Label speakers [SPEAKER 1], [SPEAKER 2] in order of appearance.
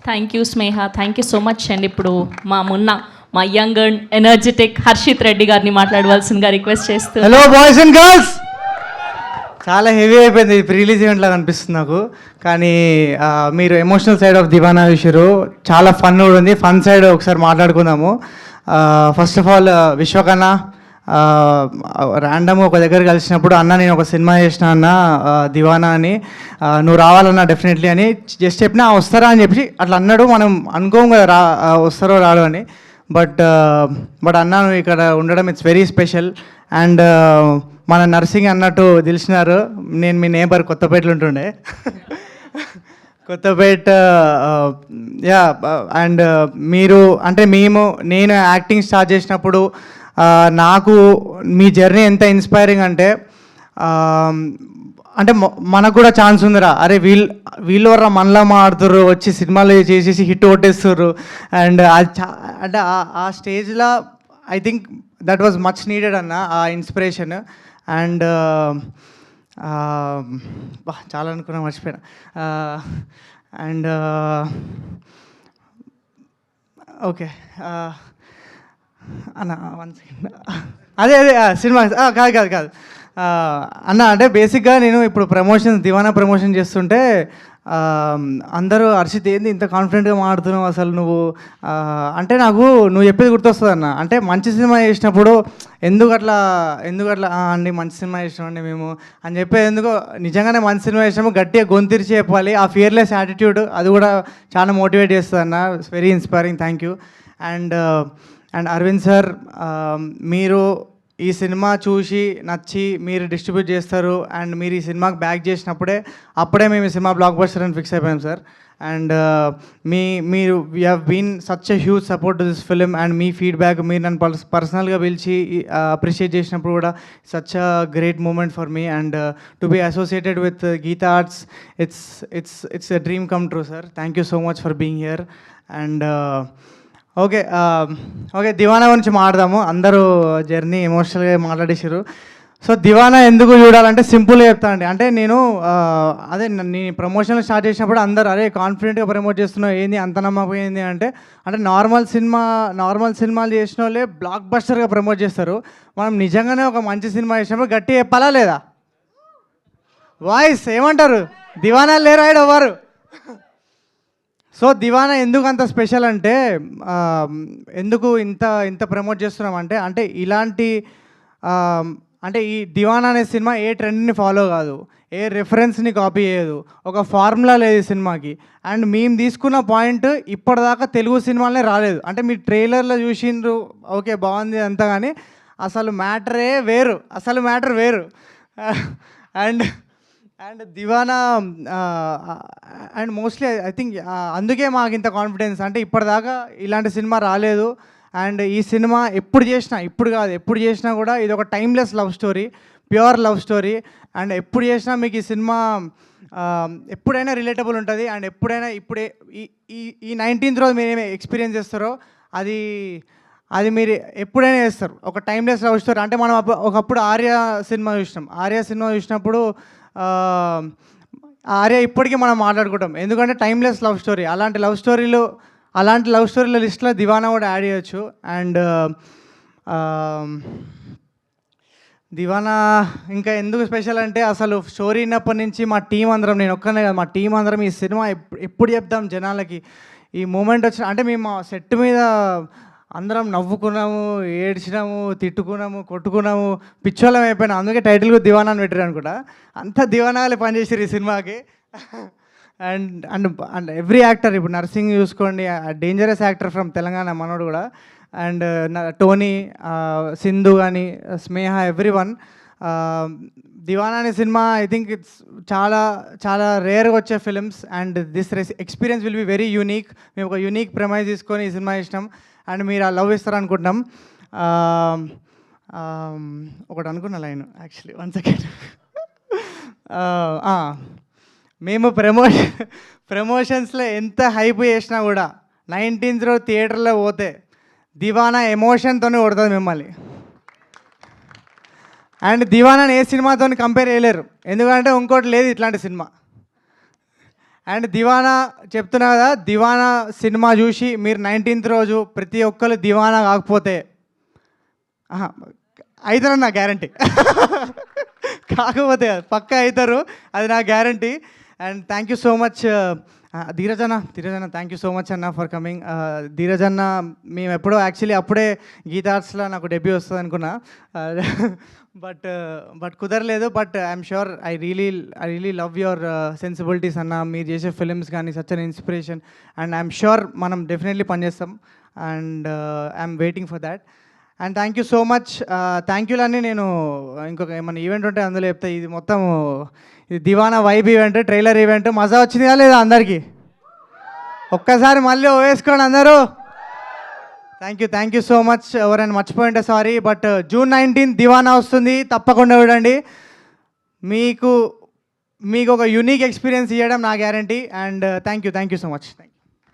[SPEAKER 1] Thank you Sneha, thank you so much అండి. ఇప్పుడు మా young and energetic Harshith Reddy గారిని మాట్లాడవలసిందిగా రిక్వెస్ట్ చేస్తూ.
[SPEAKER 2] హలో బాయ్స్ అండ్ గర్ల్స్, చాలా హెవీ అయిపోయింది ప్రీ రిలీజ్ ఈవెంట్ లాగా అనిపిస్తుంది నాకు. కానీ మీరు ఎమోషనల్ సైడ్ ఆఫ్ దివానా విషయం చాలా ఫన్ కూడా ఉంది. ఫన్ సైడ్ ఒకసారి మాట్లాడుకుందాము. ఫస్ట్ ఆఫ్ ఆల్ విశ్వకన్నా ర్యాండమ్ ఒక దగ్గర కలిసినప్పుడు అన్న నేను ఒక సినిమా చేసిన అన్న దివానా అని, నువ్వు రావాలన్నా డెఫినెట్లీ అని జస్ట్ చెప్పినా వస్తారా అని చెప్పి అట్లా అన్నాడు. మనం అనుకోం కదా వస్తారో రాడు అని. బట్ అన్న నువ్వు ఇక్కడ ఉండడం ఇట్స్ వెరీ స్పెషల్. అండ్ మన నర్సింగ్ అన్నట్టు తెలిసినారు, నేను మీ నేబర్ కొత్తపేటలో ఉంటుండే కొత్తపేట. యా, అండ్ మీరు అంటే నేను యాక్టింగ్ స్టార్ట్ చేసినప్పుడు నాకు మీ జర్నీ ఎంత ఇన్స్పైరింగ్ అంటే మనకు కూడా ఛాన్స్ ఉందిరా, అరే వీళ్ళు వర్రా మనలా మాడుతుర్రు, వచ్చి సినిమాలు చేసేసి హిట్ కొట్టేస్తుర్రు. అండ్ అంటే ఆ స్టేజ్లో I think that was much needed అన్న ఆ ఇన్స్పిరేషన్. అండ్ చాలా అనుకున్నా మర్చిపోయినా. అండ్ ఓకే అన్న 1 సెకండ్. అదే సినిమా కాదు అన్న, అంటే బేసిక్గా నేను ఇప్పుడు దివానా ప్రమోషన్ చేస్తుంటే అందరూ హర్షిత్ ఏంది ఇంత కాన్ఫిడెంట్గా మాట్లాడుతున్నావు అసలు నువ్వు అంటే నాకు నువ్వు చెప్పేది గుర్తొస్తుంది అన్న. అంటే మంచి సినిమా చేసినప్పుడు ఎందుకు అట్లా అండి మంచి సినిమా చేసినామండి మేము అని చెప్పేది ఎందుకో, నిజంగానే మంచి సినిమా చేసినాము గట్టిగా గొంతిరిచి చెప్పాలి. ఆ ఫియర్లెస్ యాటిట్యూడ్ అది కూడా చాలా మోటివేట్ చేస్తుంది అన్న. It's very inspiring, thank you. And Aravind sir, మీరు ఈ సినిమా చూసి నచ్చి మీరు డిస్ట్రిబ్యూట్ చేస్తారు అండ్ మీరు ఈ సినిమాకి బ్యాక్ చేసినప్పుడే మేము ఈ సినిమా బ్లాక్ బస్టర్ అని ఫిక్స్ అయిపోయాం సార్. అండ్ మీరు you have been such a huge support to this film. And మీ ఫీడ్బ్యాక్ మీరు నన్ను పర్సనల్గా పిలిచి అప్రిషియేట్ చేసినప్పుడు కూడా such a great moment for me. And to be associated with Geetha Arts, it's a dream come true sir. Thank you so much for being here. And okay Diwana గురించి మాట్లాడదాము. అందరూ జర్నీ ఎమోషనల్గా మాట్లాడేసారు. సో దివానా ఎందుకు చూడాలంటే సింపుల్గా చెప్తానండి. అంటే నేను ప్రమోషన్లు స్టార్ట్ చేసినప్పుడు అందరూ అరే కాన్ఫిడెంట్గా ప్రమోట్ చేస్తున్నావు ఏంది అంత నమ్మకపోయింది అంటే నార్మల్ సినిమాలు చేసిన వాళ్ళే బ్లాక్ బస్టర్గా ప్రమోట్ చేస్తారు. మనం నిజంగానే ఒక మంచి సినిమా చేసినప్పుడు గట్టి చెప్పాలా లేదా? వాయిస్ ఏమంటారు? దివానా లేరు ఆయన ఎవరు? సో దివానా ఎందుకు అంత స్పెషల్ అంటే ఎందుకు ఇంత ప్రమోట్ చేస్తున్నాం అంటే ఇలాంటి అంటే ఈ దివానా అనే సినిమా ఏ ట్రెండ్ని ఫాలో కాదు, ఏ రెఫరెన్స్ని కాపీ చేయదు, ఒక ఫార్ములా లేదు ఈ సినిమాకి. అండ్ మేము తీసుకున్న పాయింట్ ఇప్పటిదాకా తెలుగు సినిమాలనే రాలేదు. అంటే మీరు ట్రైలర్లో చూసిండ్రు ఓకే బాగుంది అంతా, కానీ అసలు మ్యాటర్ వేరు. And Diwana and mostly I think అందుకే మాకు ఇంత కాన్ఫిడెన్స్. అంటే ఇప్పటిదాకా ఇలాంటి సినిమా రాలేదు. అండ్ ఈ సినిమా ఎప్పుడు చేసినా కూడా ఇది ఒక timeless love story, pure love story. And ఎప్పుడు చేసినా మీకు ఈ సినిమా ఎప్పుడైనా రిలేటబుల్ ఉంటుంది. అండ్ ఇప్పుడే ఈ 19th రోజు మీరు ఏమి ఎక్స్పీరియన్స్ చేస్తారో అది మీరు ఎప్పుడైనా చేస్తారు. ఒక టైమ్లెస్ లవ్ స్టోరీ. అంటే మనం ఒకప్పుడు ఆర్య సినిమా చూసినప్పుడు ఆర్య ఇప్పటికీ మనం మాట్లాడుకుంటాం, ఎందుకంటే టైమ్లెస్ లవ్ స్టోరీ. అలాంటి లవ్ స్టోరీల లిస్ట్లో దివానా కూడా యాడ్ చేయొచ్చు. అండ్ దివానా ఇంకా ఎందుకు స్పెషల్ అంటే అసలు స్టోరీ ఉన్నప్పటి నుంచి మా టీం అందరం, నేను ఒక్కనే కాదు మా టీం అందరం ఈ సినిమా ఎప్పుడు చెప్తాం జనాలకి, ఈ మూమెంట్ వచ్చిన అంటే మేము సెట్ మీద అందరం నవ్వుకున్నాము, ఏడ్చినాము, తిట్టుకున్నాము, కొట్టుకున్నాము, పిచ్చోళ్ళం అయిపోయినాం. అందుకే టైటిల్ కూడా దివానా అని పెట్టారు అనుకుంటా. అంతా దివానాలే పనిచేసారు ఈ సినిమాకి. అండ్ ఎవ్రీ యాక్టర్, ఇప్పుడు నర్సింగ్ చూసుకోండి, డేంజరస్ యాక్టర్ ఫ్రమ్ తెలంగాణ మనోడు కూడా. అండ్ టోనీ, సింధు కానీ, స్నేహ, ఎవ్రీవన్. దివానా అనే సినిమా ఐ థింక్ ఇట్స్ చాలా రేర్గా వచ్చే films. And this experience will be very unique. మేము ఒక యూనిక్ ప్రెమైజ్ తీసుకొని ఈ సినిమా ఇష్టం. అండ్ మీరు ఆ లవ్ ఇస్తారనుకుంటున్నాం. ఒకటి అనుకున్న లైన్ యాక్చువల్లీ 1 సెకండ్. మేము ప్రమోషన్స్లో ఎంత హైప్ చేసినా కూడా 19th రోజు థియేటర్లో పోతే దివానా ఎమోషన్తోనే కొడుతుంది మిమ్మల్ని. అండ్ దివానాని ఏ సినిమాతో కంపేర్ చేయలేరు, ఎందుకంటే ఇంకోటి లేదు ఇట్లాంటి సినిమా. అండ్ దివానా చెప్తున్నా కదా, దివానా సినిమా చూసి మీరు 19th రోజు ప్రతి ఒక్కరు దివానా కాకపోతే అవుతారని నా గ్యారంటీ. కాకపోతే పక్కా అవుతారు, అది నా guarantee. And thank you so much ధీరజన్న థ్యాంక్ యూ సో మచ్ అన్న ఫర్ కమింగ్. ధీరజన్న మేము ఎప్పుడో యాక్చువల్లీ అప్పుడే గీతా ఆర్ట్స్లో నాకు డెబ్యూ వస్తుంది అనుకున్నా, బట్ కుదరలేదు. But I'm sure I really love your sensibilities అన్న. మీరు చేసే ఫిలిమ్స్ కానీ such an inspiration. And I'm sure మనం డెఫినెట్లీ పనిచేస్తాం. And I'm waiting for that. And thank you so much. Thank యూలన్నీ నేను ఇంకొక ఏమైనా ఈవెంట్ ఉంటే అందులో చెప్తా. ఇది మొత్తం ఇది దివానా వైబ్ ఈవెంట్, ట్రైలర్ ఈవెంట్. మజా వచ్చిందిగా లేదా అందరికీ? ఒక్కసారి మళ్ళీ వేసుకోండి అందరూ. Thank you so much. ఎవరైనా మర్చిపోయింటే సారీ. బట్ June 19 దివానా వస్తుంది, తప్పకుండా చూడండి. మీకు ఒక యూనిక్ ఎక్స్పీరియన్స్ ఇవ్వడం నా guarantee. And thank you so much. Thank you.